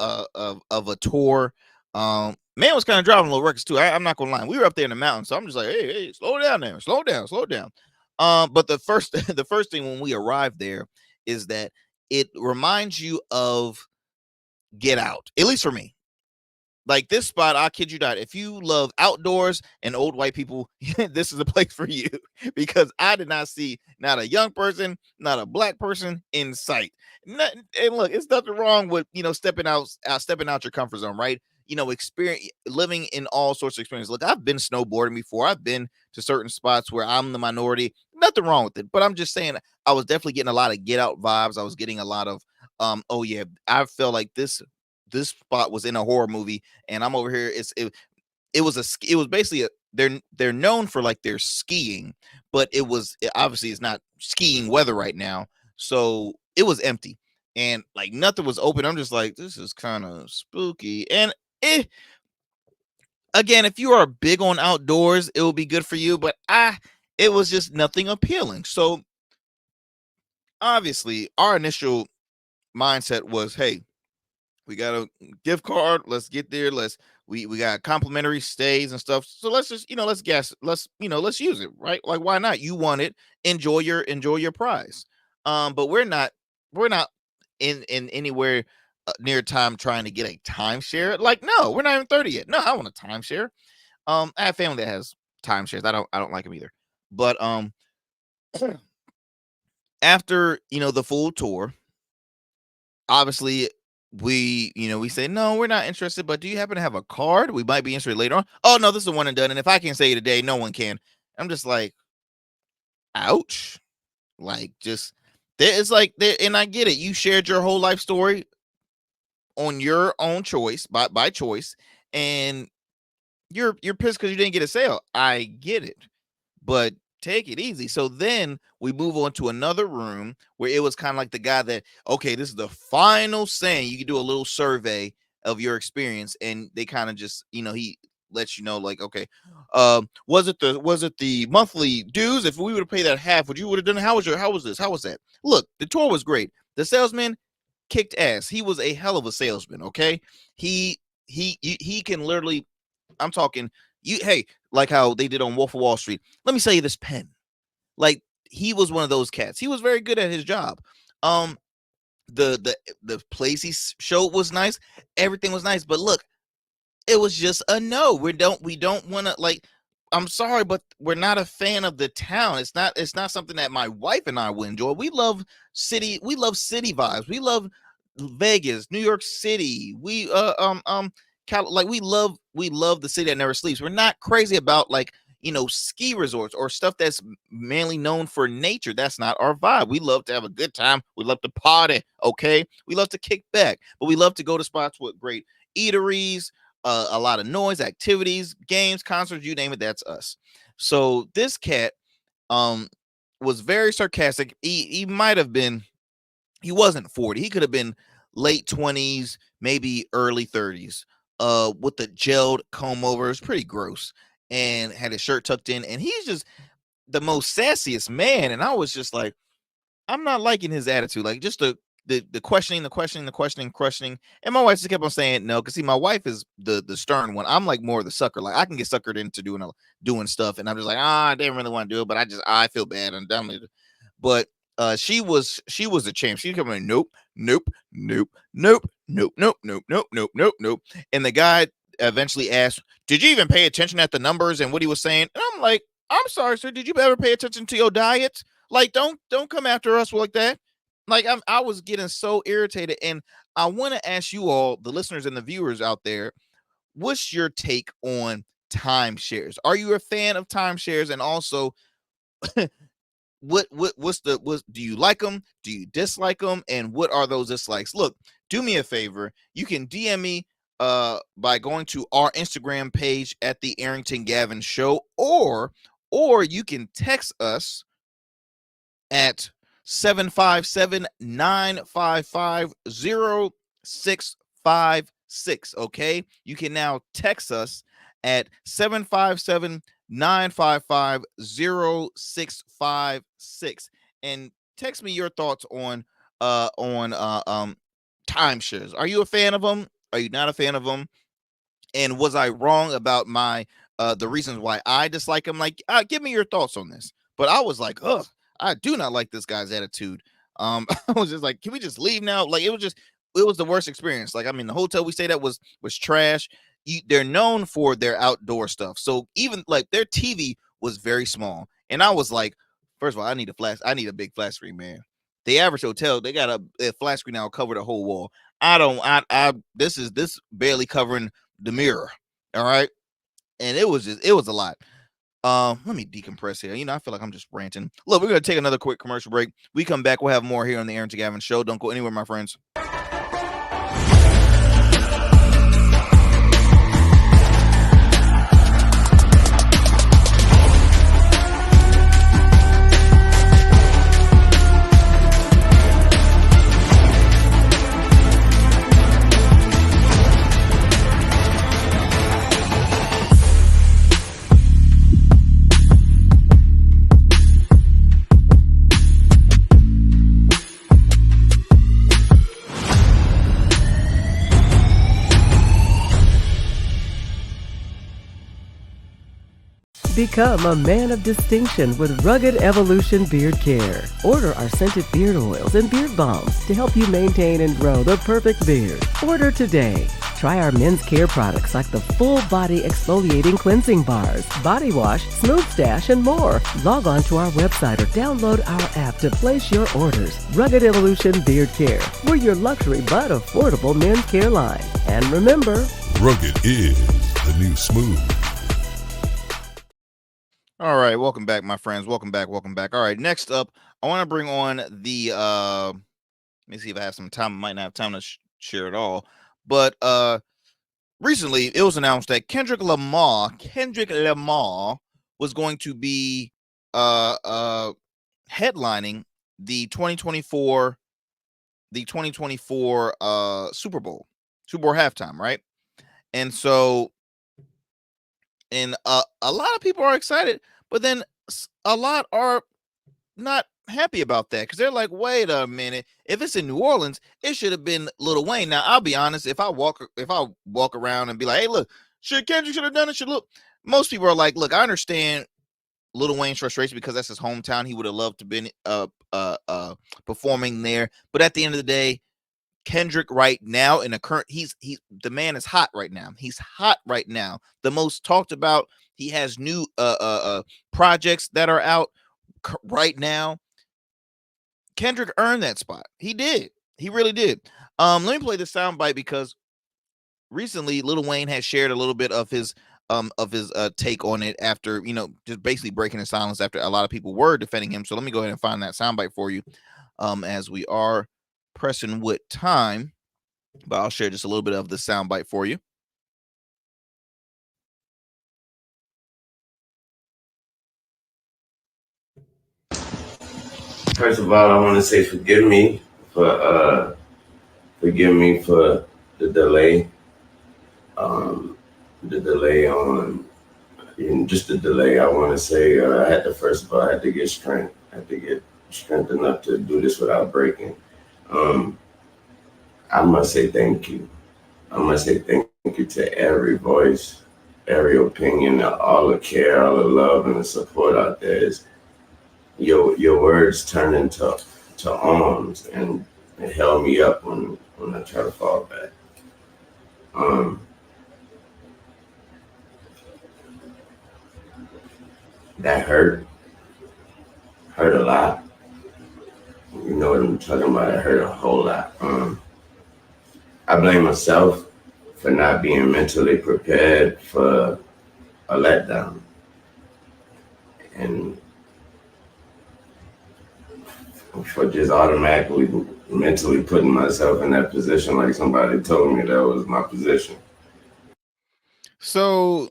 a tour. Man was kind of driving a little reckless too. I'm not gonna lie. We were up there in the mountains, so I'm just like, hey, slow down there, slow down. But the first the first thing when we arrived there is that it reminds you of Get Out, at least for me. Like this spot, I kid you not, if you love outdoors and old white people, this is a place for you because I did not see not a young person, not a black person in sight. And look, it's nothing wrong with stepping out your comfort zone, right? Experience living in all sorts of experiences. Look, I've been snowboarding before. I've been to certain spots where I'm the minority. Nothing wrong with it, but I'm just saying I was definitely getting a lot of Get Out vibes. I was getting a lot of oh yeah, I felt like this spot was in a horror movie, and I'm over here. It was basically they're known for like their skiing, but obviously it's not skiing weather right now, so it was empty and like nothing was open. I'm just like, this is kind of spooky. And again, if you are big on outdoors, it will be good for you, but it was just nothing appealing. So obviously our initial mindset was, hey, we got a gift card. Let's get there. We got complimentary stays and stuff. So let's just, let's use it, right? Like, why not? You want it. Enjoy your prize. But we're not in anywhere near time trying to get a timeshare. Like, no, we're not even 30 yet. No, I want a timeshare. I have family that has timeshares. I don't like them either. But after the full tour, obviously we say, no, we're not interested, but do you happen to have a card? We might be interested later on. Oh no, this is a one and done, and if I can't say it today, no one can. I'm just like, ouch. Like, just it's like there, and I get it. You shared your whole life story on your own choice, by choice, and you're pissed because you didn't get a sale. I get it, but take it easy. So then we move on to another room where it was kind of like the guy that, okay, this is the final saying. You can do a little survey of your experience, and they kind of just, he lets you know, like, okay, was it the monthly dues? If we would have paid that half, would have done? How was that? Look, the tour was great. The salesman kicked ass. He was a hell of a salesman. Okay, he can literally, I'm talking. Hey, like how they did on Wolf of Wall Street. Let me sell you this pen. Like, he was one of those cats. He was very good at his job. The place he showed was nice. Everything was nice, but look, it was just a no. We don't want to, like, I'm sorry, but we're not a fan of the town. It's not something that my wife and I will enjoy. We love city vibes. We love Vegas, New York City. We like we love the city that never sleeps. We're not crazy about like ski resorts or stuff that's mainly known for nature. That's not our vibe. We love to have a good time. We love to party. Okay, we love to kick back, but we love to go to spots with great eateries, a lot of noise, activities, games, concerts, you name it. That's us. So this cat was very sarcastic. He might have been. He wasn't 40. He could have been late 20s, maybe early 30s, with the gelled comb over. It was pretty gross, and had his shirt tucked in, and he's just the most sassiest man. And I was just like, I'm not liking his attitude. Like, just the questioning. And my wife just kept on saying no, because see, my wife is the stern one. I'm like more the sucker. Like, I can get suckered into doing stuff, and I'm just like, I didn't really want to do it, but I feel bad and done it. But she was a champ. She kept on, nope. And the guy eventually asked, did you even pay attention at the numbers and what he was saying? And I'm like, I'm sorry, sir, did you ever pay attention to your diet? Like, don't come after us like that. Like, I was getting so irritated. And I want to ask you all, the listeners and the viewers out there, what's your take on timeshares? Are you a fan of timeshares? And also, what's do you like them? Do you dislike them? And what are those dislikes? Look, do me a favor. You can DM me by going to our Instagram page at the Arrington Gavin Show, or you can text us at 757-955-0656. Okay, you can now text us at 757-955-0656 and text me your thoughts on timeshares. Are you a fan of them? Are you not a fan of them? And was I wrong about my the reasons why I dislike them? Like, give me your thoughts on this. But I was like, ugh, I do not like this guy's attitude. I was just like, can we just leave now? Like, it was the worst experience. Like, I mean, the hotel we stayed at was trash. They're known for their outdoor stuff. So even like their TV was very small. And I was like, first of all, I need a big flat screen, man. The average hotel, they got a flat screen now cover the whole wall. This barely covering the mirror. All right. And it was a lot. Let me decompress here. I feel like I'm just ranting. Look, we're going to take another quick commercial break. We come back, we'll have more here on the Arrington Gavin Show. Don't go anywhere, my friends. Become a man of distinction with Rugged Evolution Beard Care. Order our scented beard oils and beard balms to help you maintain and grow the perfect beard. Order today. Try our men's care products like the full body exfoliating cleansing bars, body wash, smooth stash, and more. Log on to our website or download our app to place your orders. Rugged Evolution Beard Care. We're your luxury but affordable men's care line. And remember, rugged is the new smooth. All right, welcome back, my friends. Welcome back. All right, next up, I want to bring on the let me see if I have some time. I might not have time to share it all, but recently it was announced that Kendrick Lamar was going to be headlining the 2024 Super Bowl halftime, right? And so and a lot of people are excited, but then a lot are not happy about that, because they're like, wait a minute, if it's in New Orleans, it should have been Lil Wayne. Now, I'll be honest, if I walk around and be like, hey, look, Kendrick should have done it, most people are like, look, I understand Lil Wayne's frustration because that's his hometown. He would have loved to been performing there, but at the end of the day, Kendrick right now in the current, the man is hot right now. He's hot right now. The most talked about. He has new projects that are out right now. Kendrick earned that spot. He did. He really did. Let me play the soundbite, because recently Lil Wayne has shared a little bit of his take on it after, just basically breaking the silence after a lot of people were defending him. So let me go ahead and find that soundbite for you, as we are pressing with time, but I'll share just a little bit of the soundbite for you. First of all, I want to say forgive me for the delay, the delay on, just the delay. I want to say I had to, first of all, I had to get strength. I had to get strength enough to do this without breaking. I must say thank you. I must say thank you to every voice, every opinion, all the care, all the love, and the support out there. Is your words turn into arms, and it held me up when I try to fall back. That hurt a lot. You know what I'm talking about? It hurt a whole lot. I blame myself for not being mentally prepared for a letdown, and for just automatically mentally putting myself in that position, like somebody told me that was my position. So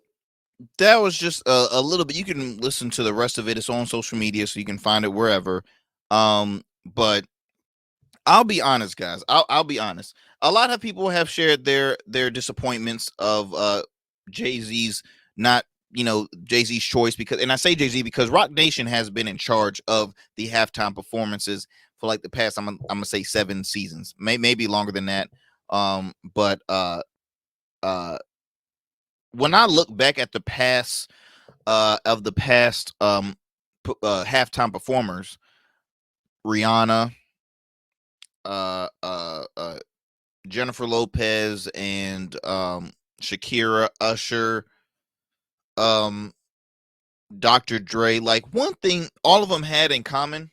that was just a little bit. You can listen to the rest of it. It's on social media, so you can find it wherever. But I'll be honest, guys. I'll be honest. A lot of people have shared their disappointments of Jay-Z's not, Jay-Z's choice, because, and I say Jay-Z because Rock Nation has been in charge of the halftime performances for like the past, I'm gonna say 7 seasons, maybe longer than that. But when I look back at the past halftime performers, Rihanna, Jennifer Lopez, and Shakira, Usher, Dr. Dre, like, one thing all of them had in common.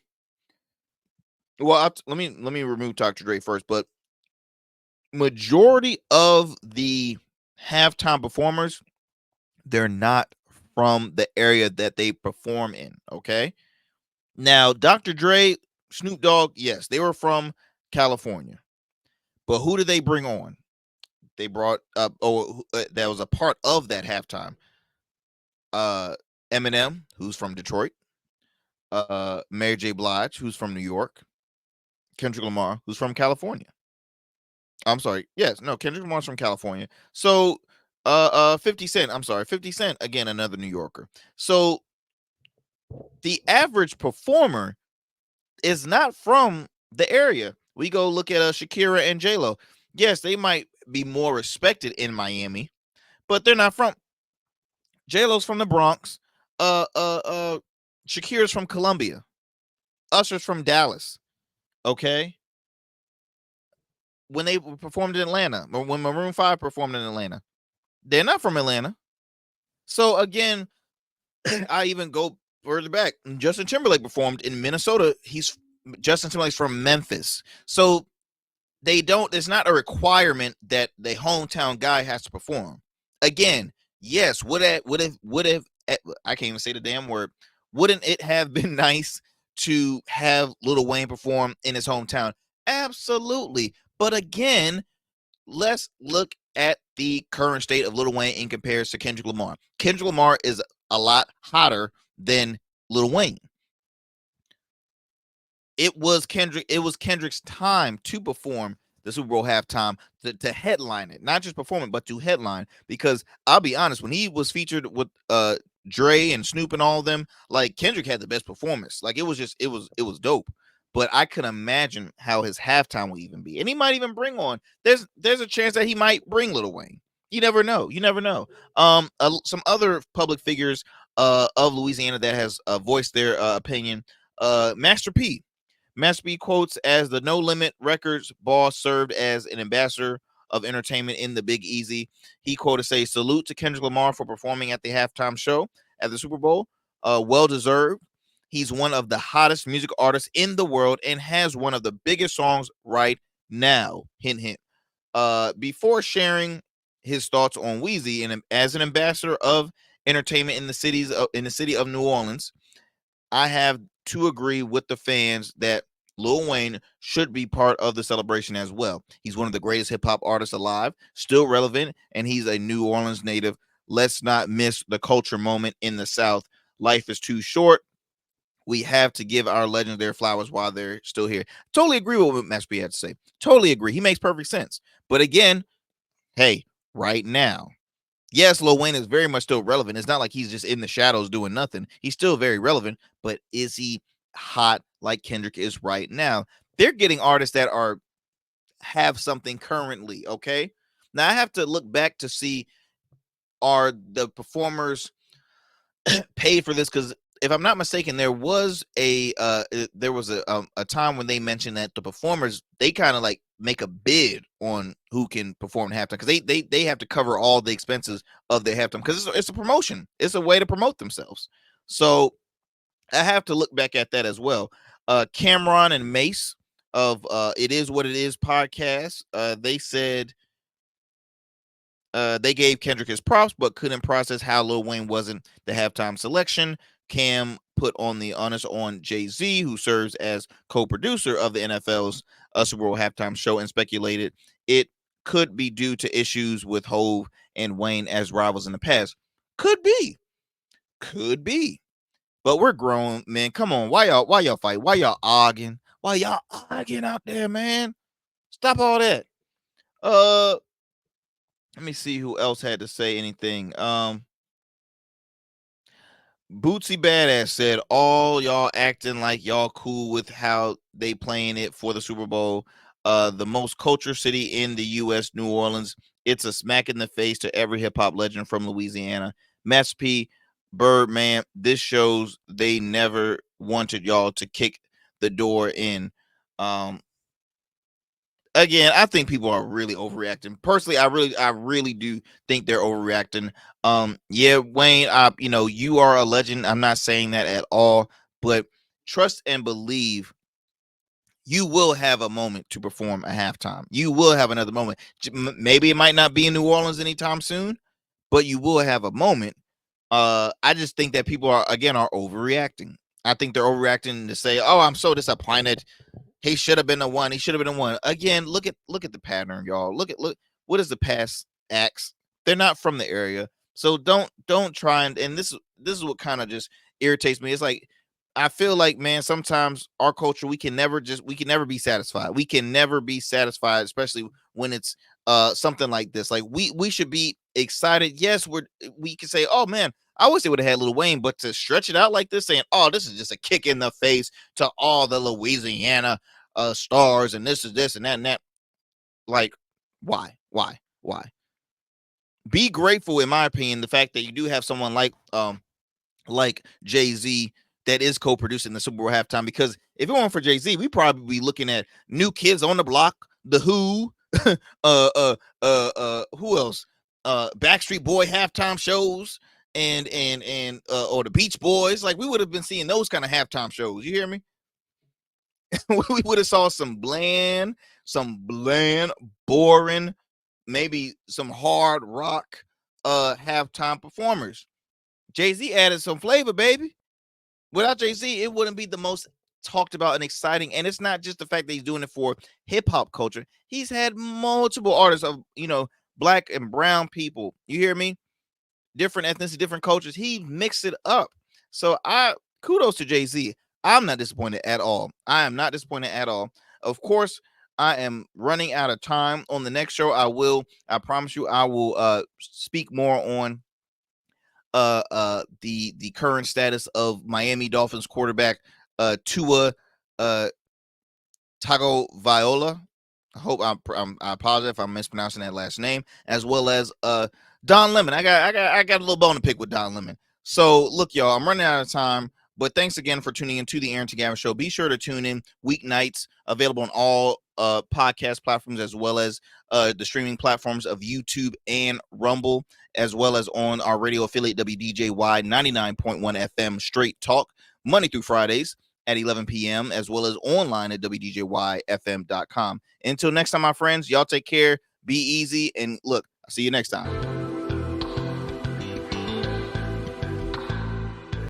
Well, let me remove Dr. Dre first, but majority of the halftime performers, they're not from the area that they perform in. Okay, now Dr. Dre, Snoop Dogg, yes, they were from California, but who did they bring on? They brought up, that was a part of that halftime. Eminem, who's from Detroit. Mary J. Blige, who's from New York. Kendrick Lamar, who's from California. I'm sorry. Yes, no, Kendrick Lamar's from California. So, 50 Cent. I'm sorry, 50 Cent, again, another New Yorker. So the average performer is not from the area. We go look at Shakira and J-Lo. Yes, they might be more respected in Miami, but they're not from. J-Lo's from the Bronx. Shakira's from Columbia. Usher's from Dallas. Okay. When they performed in Atlanta, or when Maroon 5 performed in Atlanta, they're not from Atlanta. So again, I even go further back. Justin Timberlake performed in Minnesota. Justin Timberlake's from Memphis. So it's not a requirement that the hometown guy has to perform. Again, yes, would have, I can't even say the damn word. Wouldn't it have been nice to have Lil Wayne perform in his hometown? Absolutely. But again, let's look at the current state of Lil Wayne in comparison to Kendrick Lamar. Kendrick Lamar is a lot hotter than Lil Wayne. It was Kendrick's time to perform the Super Bowl halftime, to headline it, not just perform it, but to headline. Because I'll be honest, when he was featured with Dre and Snoop and all of them, like, Kendrick had the best performance. Like, it was dope. But I could imagine how his halftime will even be, and he might even bring on. There's a chance that he might bring Lil Wayne. You never know. Some other public figures of Louisiana that has voiced their opinion. Master P. Master P quotes as the No Limit Records boss served as an ambassador of entertainment in the Big Easy. He quoted say, "Salute to Kendrick Lamar for performing at the halftime show at the Super Bowl. Well deserved. He's one of the hottest music artists in the world and has one of the biggest songs right now." Hint, hint. Before sharing his thoughts on Weezy and as an ambassador of entertainment in the city of New Orleans, I have to agree with the fans that Lil Wayne should be part of the celebration as well. He's one of the greatest hip hop artists alive, still relevant, and he's a New Orleans native. Let's not miss the culture moment in the South. Life is too short. We have to give our legends their flowers while they're still here. Totally agree with what Master P had to say. Totally agree. He makes perfect sense. But again, hey, right now. Yes, Lil Wayne is very much still relevant. It's not like he's just in the shadows doing nothing. He's still very relevant, but is he hot like Kendrick is right now? They're getting artists that have something currently, okay? Now I have to look back to see, are the performers paid for this? Because if I'm not mistaken, there was a time when they mentioned that the performers, they kind of like make a bid on who can perform halftime, because they have to cover all the expenses of their halftime, because it's a promotion. It's a way to promote themselves. So I have to look back at that as well. Cameron and Mace of It Is What It Is podcast, they said they gave Kendrick his props, but couldn't process how Lil Wayne wasn't the halftime selection. Cam put on the onus on Jay-Z, who serves as co-producer of the NFL's Super Bowl halftime show, and speculated it could be due to issues with Hove and Wayne as rivals in the past. Could be. But we're grown, man. Come on. Why y'all fight? Why y'all arguing? Why y'all arguing out there, man? Stop all that. Let me see who else had to say anything. Bootsy Badass said, all y'all acting like y'all cool with how they playing it for the Super Bowl. The most culture city in the U.S., New Orleans. It's a smack in the face to every hip-hop legend from Louisiana. Mass P, Birdman, this shows they never wanted y'all to kick the door in. Again, I think people are really overreacting. Personally, I really do think they're overreacting. Yeah, Wayne, you are a legend. I'm not saying that at all, but trust and believe you will have a moment to perform a halftime. You will have another moment. Maybe it might not be in New Orleans anytime soon, but you will have a moment. I just think that people are overreacting. I think they're overreacting to say, "Oh, I'm so disappointed. He should have been the one. He should have been the one." Again, look at the pattern, y'all. Look what is the past acts? They're not from the area, so don't try and this is what kind of just irritates me. It's like, I feel like, man, sometimes our culture, we can never be satisfied. We can never be satisfied, especially when it's something like this. Like we should be excited. Yes, we can say, "Oh man, I wish they would have had Lil Wayne," but to stretch it out like this, saying, "Oh, this is just a kick in the face to all the Louisiana stars, and this is this and that and that." Like, why? Be grateful, in my opinion, the fact that you do have someone like Jay-Z that is co-producing the Super Bowl halftime, because if it weren't for Jay-Z, we probably be looking at New Kids on the Block, The Who, who else? Backstreet Boy halftime shows, and or the Beach Boys. Like, we would have been seeing those kind of halftime shows. You hear me? We would have saw some bland, boring, maybe some hard rock halftime performers. Jay-Z added some flavor, baby. Without Jay-Z, it wouldn't be the most talked about and exciting. And it's not just the fact that he's doing it for hip-hop culture. He's had multiple artists of, black and brown people. You hear me? Different ethnicities, different cultures. He mixed it up. So kudos to Jay-Z. I'm not disappointed at all. I am not disappointed at all. Of course, I am running out of time. On the next show, I promise you, I will speak more on the current status of Miami Dolphins quarterback Tua Tagovailoa. I apologize if I'm mispronouncing that last name, as well as Don Lemon. I got a little bone to pick with Don Lemon. So look, y'all, I'm running out of time, but thanks again for tuning in to the Arrington Gavin Show. Be sure to tune in weeknights, available on all podcast platforms, as well as the streaming platforms of YouTube and Rumble, as well as on our radio affiliate WDJY 99.1 FM Straight Talk, Monday through Fridays at 11 p.m., as well as online at WDJYFM.com. Until next time, my friends, y'all take care, be easy, and look, I'll see you next time.